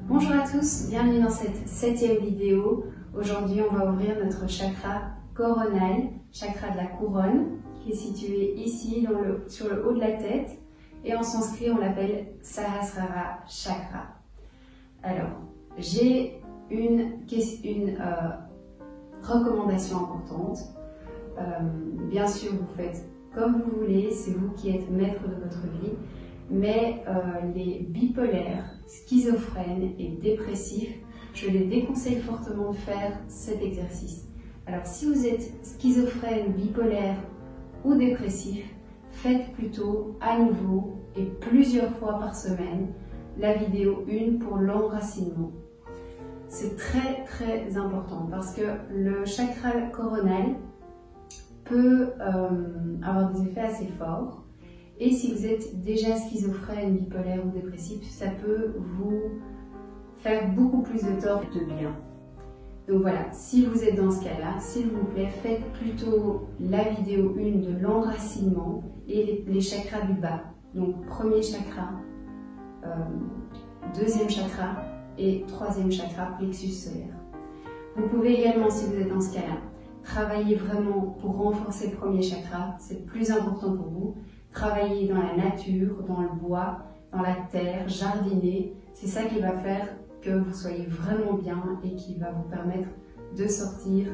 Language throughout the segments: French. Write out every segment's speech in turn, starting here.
Bonjour à tous, bienvenue dans cette 7e vidéo. Aujourd'hui, on va ouvrir notre chakra coronal, chakra de la couronne, qui est situé ici sur le haut de la tête. Et en sanskrit, on l'appelle Sahasrara chakra. Alors, j'ai une recommandation importante. Bien sûr, vous faites comme vous voulez, c'est vous qui êtes maître de votre vie. Mais les bipolaires, schizophrènes et dépressifs, je les déconseille fortement de faire cet exercice. Alors si vous êtes schizophrène, bipolaire ou dépressif, faites plutôt à nouveau et plusieurs fois par semaine la vidéo 1 pour l'enracinement. C'est très très important parce que le chakra coronal peut avoir des effets assez forts. Et si vous êtes déjà schizophrène, bipolaire ou dépressif, ça peut vous faire beaucoup plus de tort que de bien. Donc voilà, si vous êtes dans ce cas-là, s'il vous plaît, faites plutôt la vidéo 1 de l'enracinement et les chakras du bas. Donc premier chakra, deuxième chakra et troisième chakra, plexus solaire. Vous pouvez également, si vous êtes dans ce cas-là, travailler vraiment pour renforcer le premier chakra, c'est le plus important pour vous. Travailler dans la nature, dans le bois, dans la terre, jardiner, c'est ça qui va faire que vous soyez vraiment bien et qui va vous permettre de sortir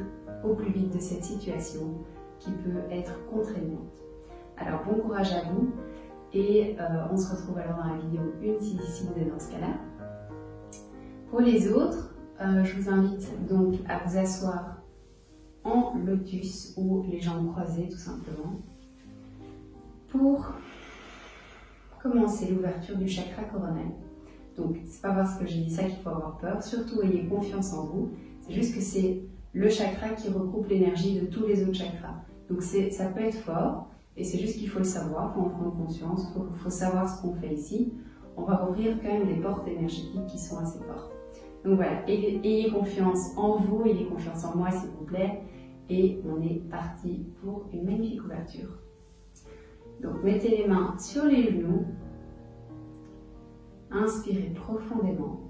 au plus vite de cette situation qui peut être contraignante. Alors bon courage à vous et on se retrouve alors dans la vidéo 1 si vous êtes dans ce cas-là. Pour les autres, je vous invite donc à vous asseoir en lotus ou les jambes croisées tout simplement. Pour commencer l'ouverture du chakra coronal. Donc, c'est pas parce que j'ai dit ça qu'il faut avoir peur, surtout ayez confiance en vous. C'est juste que c'est le chakra qui regroupe l'énergie de tous les autres chakras. Donc, ça peut être fort, et c'est juste qu'il faut le savoir, il faut en prendre conscience, il faut savoir ce qu'on fait ici. On va ouvrir quand même des portes énergétiques qui sont assez fortes. Donc voilà, ayez confiance en vous, ayez confiance en moi s'il vous plaît, et on est parti pour une magnifique ouverture. Donc mettez les mains sur les genoux, inspirez profondément.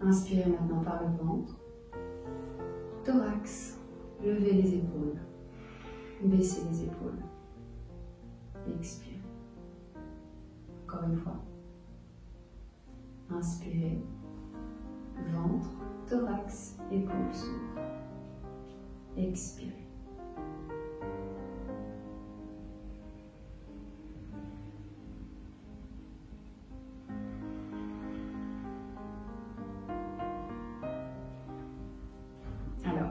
Inspirez maintenant par le ventre, thorax, levez les épaules, baissez les épaules, expirez. Encore une fois, inspirez, ventre, thorax, épaules s'ouvrent. Expirez. Alors,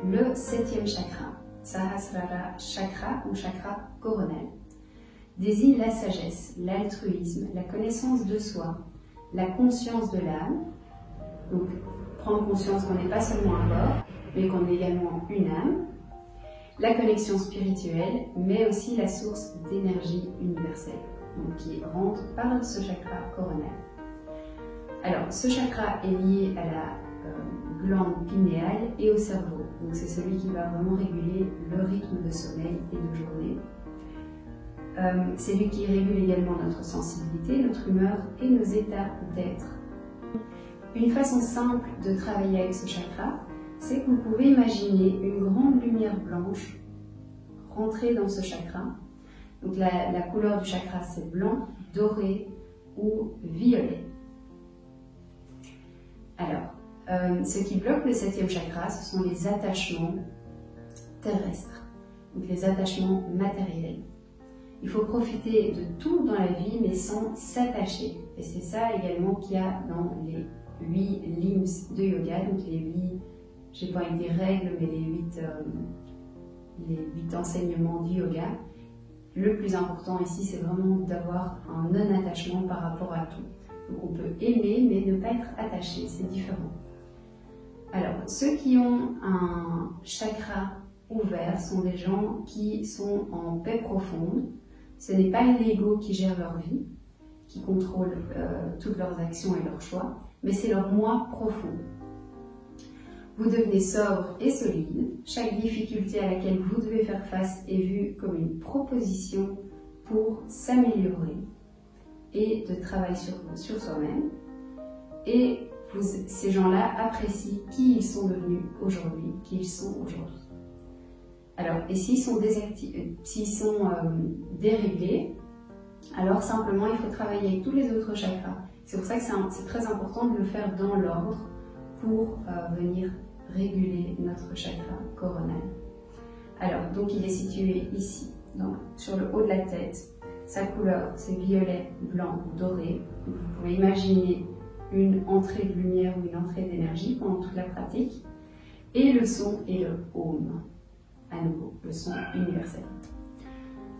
le 7e chakra, Sahasrara chakra ou chakra coronal, désigne la sagesse, l'altruisme, la connaissance de soi, la conscience de l'âme. Donc, prendre conscience qu'on n'est pas seulement un corps, mais qu'on est également une âme, la connexion spirituelle, mais aussi la source d'énergie universelle, donc qui rentre par ce chakra coronal. Alors, ce chakra est lié à la glande pinéale et au cerveau, donc c'est celui qui va vraiment réguler le rythme de sommeil et de journée. C'est lui qui régule également notre sensibilité, notre humeur et nos états d'être. Une façon simple de travailler avec ce chakra, c'est que vous pouvez imaginer une grande lumière blanche rentrer dans ce chakra. Donc la couleur du chakra c'est blanc, doré ou violet. Alors, ce qui bloque le 7e chakra, ce sont les attachements terrestres, donc les attachements matériels. Il faut profiter de tout dans la vie, mais sans s'attacher. Et c'est ça également qu'il y a dans les 8 limbs de yoga, donc les 8, j'ai pas envie de dire règles, mais les 8 enseignements du yoga. Le plus important ici, c'est vraiment d'avoir un non-attachement par rapport à tout. Donc on peut aimer, mais ne pas être attaché, c'est différent. Alors, ceux qui ont un chakra ouvert sont des gens qui sont en paix profonde. Ce n'est pas l'ego qui gère leur vie, qui contrôle toutes leurs actions et leurs choix, mais c'est leur moi profond. Vous devenez sobre et solide. Chaque difficulté à laquelle vous devez faire face est vue comme une proposition pour s'améliorer et de travail sur soi-même. Et ces gens-là apprécient qui ils sont devenus aujourd'hui, qui ils sont aujourd'hui. Alors, et s'ils sont déréglés, alors simplement il faut travailler avec tous les autres chakras. C'est pour ça que c'est très important de le faire dans l'ordre pour venir réguler notre chakra coronal. Alors, donc il est situé ici, donc, sur le haut de la tête. Sa couleur, c'est violet, blanc, doré. Vous pouvez imaginer une entrée de lumière ou une entrée d'énergie pendant toute la pratique. Et le son est le Om, à nouveau, le son universel.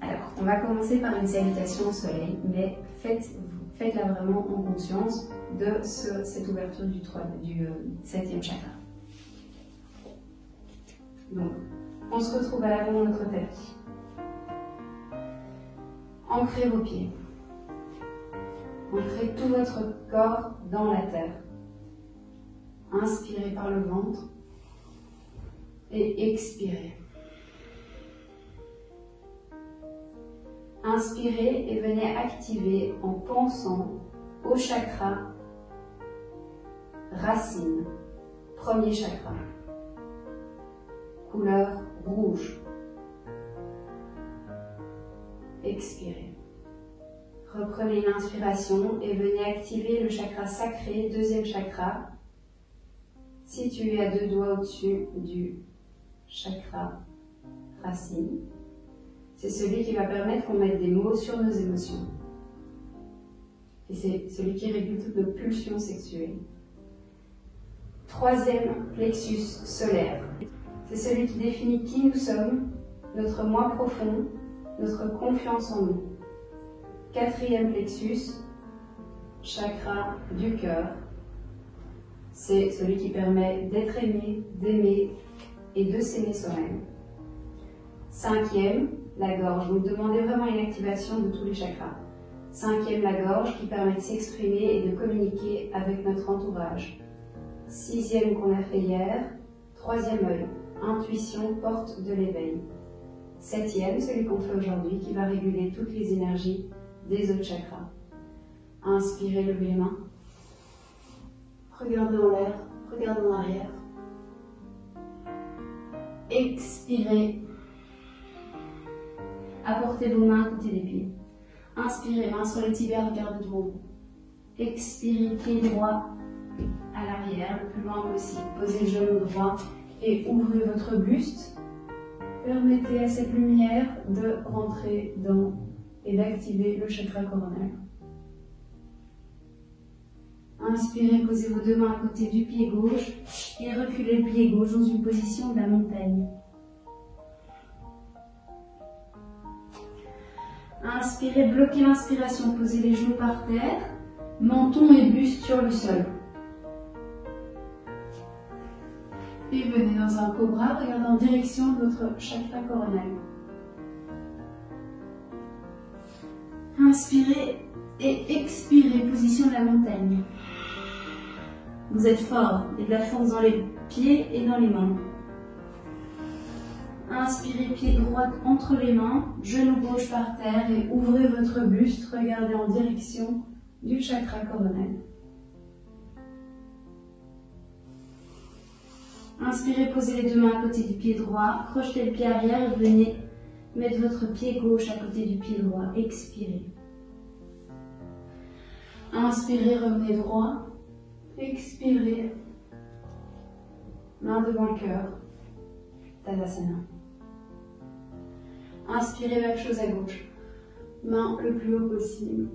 Alors, on va commencer par une salutation au soleil, mais faites-la vraiment en conscience de cette ouverture du 7e chakra. Donc, on se retrouve à l'avant de notre tapis. Ancrez vos pieds. Ancrez tout votre corps dans la terre. Inspirez par le ventre et expirez. Inspirez et venez activer en pensant au chakra racine, premier chakra, couleur rouge. Expirez. Reprenez l'inspiration et venez activer le chakra sacré, deuxième chakra, situé à 2 doigts au-dessus du chakra racine. C'est celui qui va permettre qu'on mette des mots sur nos émotions. Et c'est celui qui régule toutes nos pulsions sexuelles. Troisième plexus solaire. C'est celui qui définit qui nous sommes, notre moi profond, notre confiance en nous. Quatrième plexus, chakra du cœur. C'est celui qui permet d'être aimé, d'aimer et de s'aimer soi-même. Cinquième, la gorge. Donc demandez vraiment une activation de tous les chakras. Cinquième, la gorge qui permet de s'exprimer et de communiquer avec notre entourage. Sixième qu'on a fait hier, troisième œil. Intuition, porte de l'éveil. Septième, celui qu'on fait aujourd'hui, qui va réguler toutes les énergies des autres chakras. Inspirez, levez les mains. Regardez en l'air, regardez en arrière. Expirez. Apportez vos mains à côté des pieds. Inspirez, mains sur les tibias, regardez devant vous. Expirez, pied droit à l'arrière, le plus loin possible. Posez le genou droit et ouvrez votre buste. Permettez à cette lumière de rentrer dans et d'activer le chakra coronal. Inspirez, posez vos 2 mains à côté du pied gauche et reculez le pied gauche dans une position de la montagne. Inspirez, bloquez l'inspiration, posez les genoux par terre, menton et buste sur le sol. Et venez dans un cobra, regardez en direction de votre chakra coronal. Inspirez et expirez, position de la montagne. Vous êtes fort, il y a de la force dans les pieds et dans les mains. Inspirez, pied droit entre les mains, genou gauche par terre et ouvrez votre buste, regardez en direction du chakra coronal. Inspirez, posez les 2 mains à côté du pied droit, crochetez le pied arrière et venez mettre votre pied gauche à côté du pied droit. Expirez. Inspirez, revenez droit. Expirez. Main devant le cœur. Tadasana. Inspirez, même chose à gauche. Main le plus haut possible.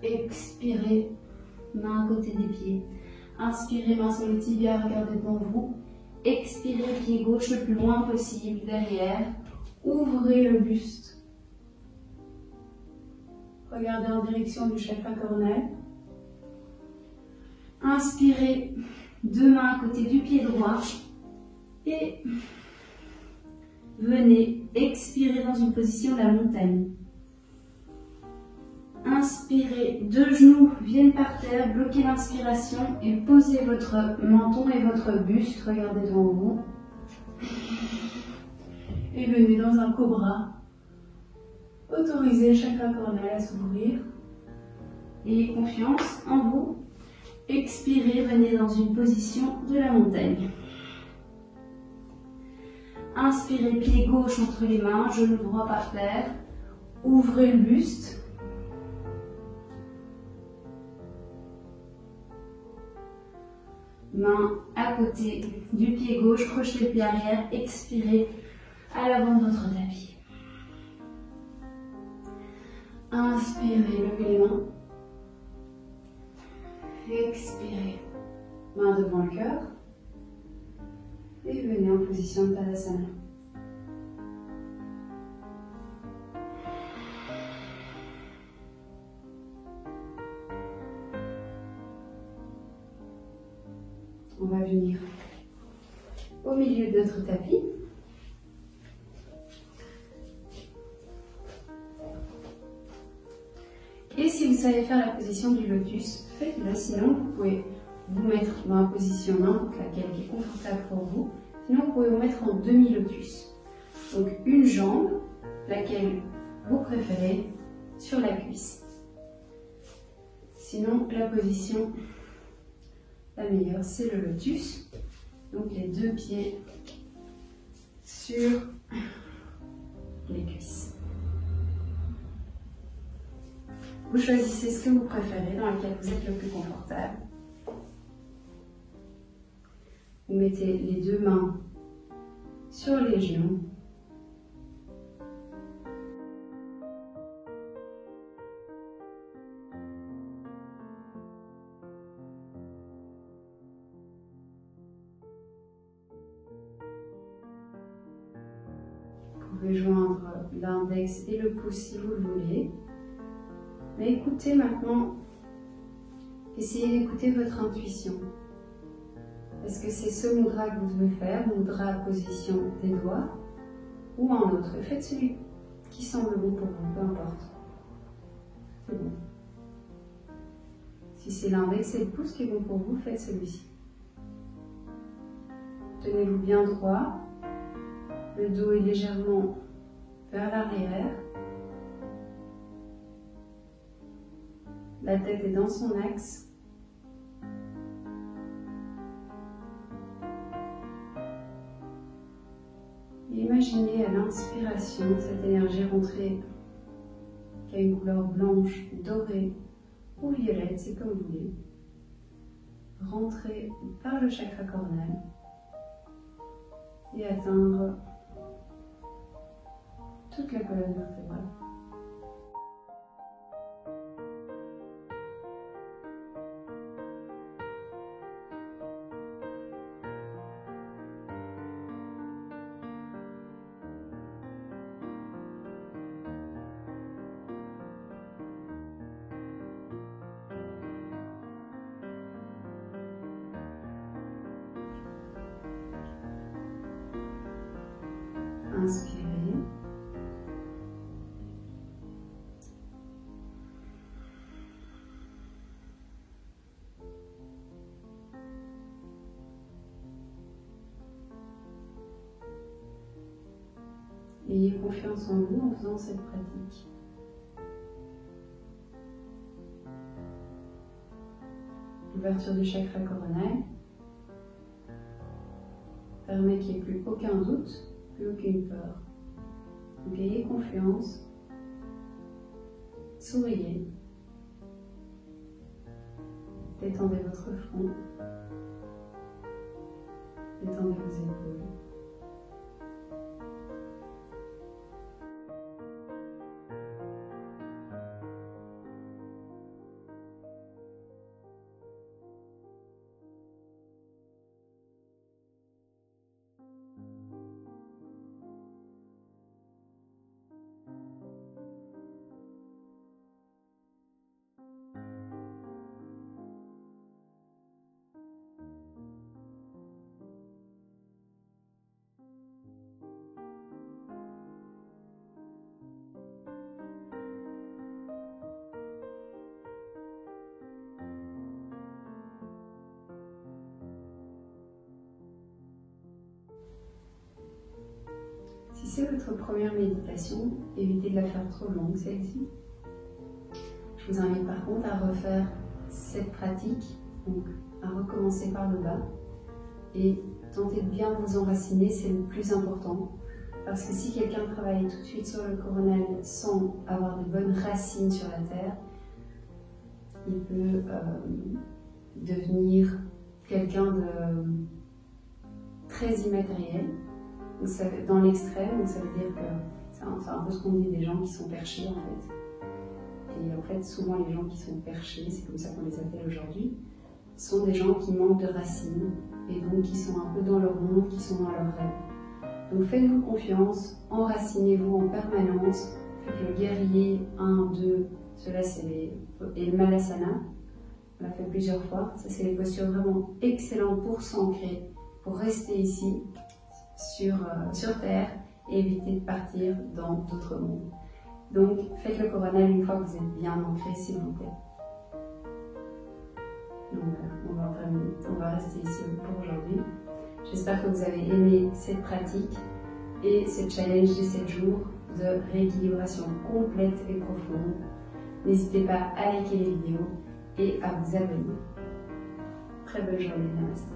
Expirez. Main à côté des pieds. Inspirez, main sur le tibia, regardez devant vous. Expirez, pied gauche le plus loin possible derrière. Ouvrez le buste. Regardez en direction du chakra coronal. Inspirez, 2 mains à côté du pied droit. Et venez expirer dans une position de la montagne. Inspirez. Inspirez, deux genoux viennent par terre, bloquez l'inspiration et posez votre menton et votre buste, regardez devant vous. Et venez dans un cobra. Autorisez le chakra cornel à s'ouvrir. Ayez confiance en vous. Expirez, venez dans une position de la montagne. Inspirez, pied gauche entre les mains, genou droit par terre. Ouvrez le buste. Main à côté du pied gauche, crochetez le pied arrière, expirez à l'avant de votre tapis. Inspirez, levez les mains. Expirez, main devant le cœur. Et venez en position de Tadasana. On va venir au milieu de notre tapis. Et si vous savez faire la position du lotus, faites-le. Sinon, vous pouvez vous mettre dans la position 1, donc laquelle est confortable pour vous. Sinon, vous pouvez vous mettre en demi-lotus. Donc, une jambe, laquelle vous préférez, sur la cuisse. Sinon, la position la meilleure, c'est le lotus. Donc, les deux pieds sur les cuisses. Vous choisissez ce que vous préférez, dans lequel vous êtes le plus confortable. Vous mettez les deux mains sur les genoux. Vous pouvez joindre l'index et le pouce si vous le voulez. Mais écoutez maintenant, essayez d'écouter votre intuition. Est-ce que c'est ce mudra que vous devez faire, mudra position des doigts, ou un autre? Faites celui qui semble bon pour vous, peu importe. C'est bon. Si c'est l'index et le pouce qui est bon pour vous, faites celui-ci. Tenez-vous bien droit. Le dos est légèrement vers l'arrière. La tête est dans son axe. Et imaginez à l'inspiration cette énergie rentrer qui a une couleur blanche, dorée ou violette, c'est comme vous voulez. Rentrer par le chakra cornel et atteindre toute la colonne vertébrale. Inspirez. Ayez confiance en vous en faisant cette pratique. L'ouverture du chakra coronal permet qu'il n'y ait plus aucun doute, plus aucune peur. Donc ayez confiance, souriez, détendez votre front, détendez vos épaules. Si c'est votre première méditation, évitez de la faire trop longue, celle-ci. Je vous invite par contre à refaire cette pratique, donc à recommencer par le bas et tenter de bien vous enraciner, c'est le plus important. Parce que si quelqu'un travaille tout de suite sur le coronal sans avoir de bonnes racines sur la terre, il peut devenir quelqu'un de très immatériel. Donc, dans l'extrême, ça veut dire que c'est un peu ce qu'on dit des gens qui sont perchés en fait. Et en fait, souvent les gens qui sont perchés, c'est comme ça qu'on les appelle aujourd'hui, sont des gens qui manquent de racines et donc qui sont un peu dans leur monde, qui sont dans leur rêve. Donc faites-vous confiance, enracinez-vous en permanence, faites le guerrier 1, 2, cela c'est et le Malasana, on l'a fait plusieurs fois, ça c'est les postures vraiment excellentes pour s'ancrer, pour rester ici sur terre et éviter de partir dans d'autres mondes. Donc faites le coronal une fois que vous êtes bien ancré s'il vous plaît. Donc voilà, on va rester ici pour aujourd'hui. J'espère que vous avez aimé cette pratique et ce challenge de 7 jours de rééquilibration complète et profonde. N'hésitez pas à liker les vidéos et à vous abonner. Très bonne journée, Namaste.